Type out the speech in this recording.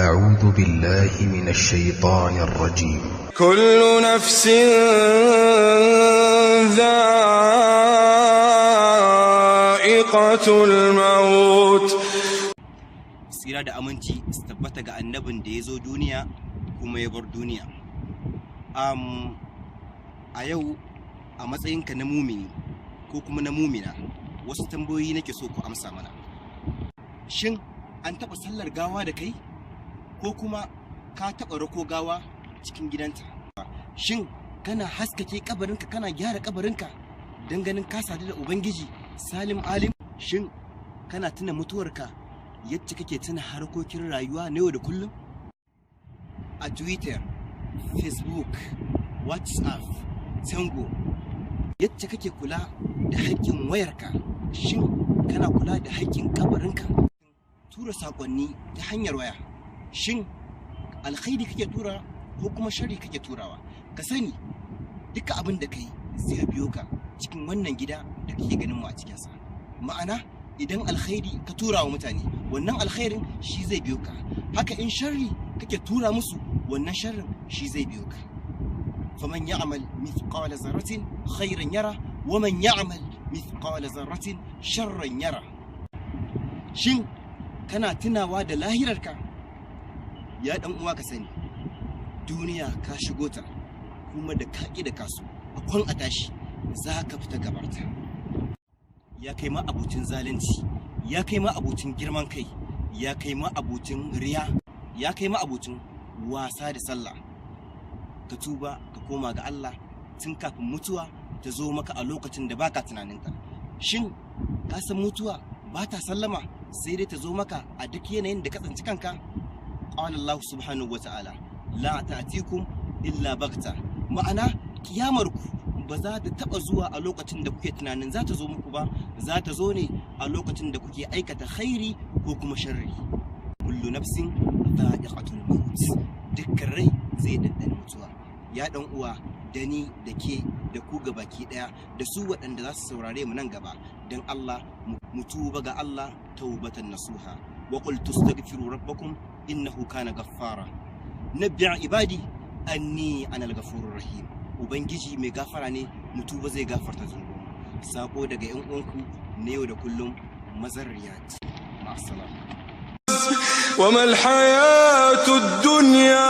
أعوذ بالله من الشيطان الرجيم. كل نفس ذائقة الموت. Tsira da aminci su tabbata ga annabin da ya zo duniya kuma ya bar duniya. A yau a matsayinka na mumini ko kuma na mumina, wasu tambayoyi nake so ku amsa mana. Shin an taɓa sallar gawa da kai? Ko kuma ka taɓa rako gawa cikin gidanta? Shin kana haskake kabarinka, kana gyara kabarinka don ganin ka sadu da Ubangiji salim alim? Shin kana tuna mutuwarka yadda kake tuna harkokin rayuwa na yau da kullum? A Twitter, Facebook, WhatsApp, Tango, yadda kake kula da haƙƙin wayarka, shin kana kula da haƙƙin kabarinka? Tura saƙonni ta hanyar waya, shin alkhairi kake tura ko kuma shari kake turawa? Ka sani duka abin da kai zai biyo ka cikin wannan gida da kake ganin mu a cikinsa. Ma'ana idan alkhairi ka tura wa mutane, wannan alkhairin shi zai biyo ka. Haka in sharri kake tura musu, wannan sharrin shi zai biyo ka. faman ya'mal mithqala zarratin khairan yara wa man ya'mal mithqala zarratin sharran yara. Shin kana tunawa da lahirarka? Ya dan uwa, ka sani duniya ka shigo ta, kuma da kaki da kasu akwan a tashi za ka fita gabarta. Ya kai ma abucin zalunci, ya kai ma abucin girman kai, ya kai ma abucin riya, ya kai ma abucin wasa da sallah. Ka tuba ka koma ga Allah tun kafin mutuwa ta zo maka a lokacin da baka tunaninta. Shin ka san mutuwa ba ta sallama, sai dai ta zo maka a duk yanayin da ka tsinci kanka? Qala Allah subhanahu wata'ala la ta'tikum illa baghta. Ma'ana kiyamarku ba za ta taba zuwa a lokacin da kuke tunanin za ta zo muku ba, za ta zo ne a lokacin da kuke aikata khairi ko kuma sharri. Kullu nafsin dha'iqatul maut. Dukkan rai zai dandana mutuwa. Ya dan uwa, da ni da ke da ku gabaki daya da su waɗanda za su saurare mu nan gaba, dan Allah mu tuba ga Allah taubatan nasuha. Wa qul tastaghfiru rabbakum innahu kana ghaffara. Nabbi'a ibadi anni ana al-ghafurur rahim. Ubangiji mai gafara ne, mu tuba zai gafarta zunubi. Sako daga yan uwanku ne yau da kullum, Mazarriyat. Ma'assalam. وما الحياة الدنيا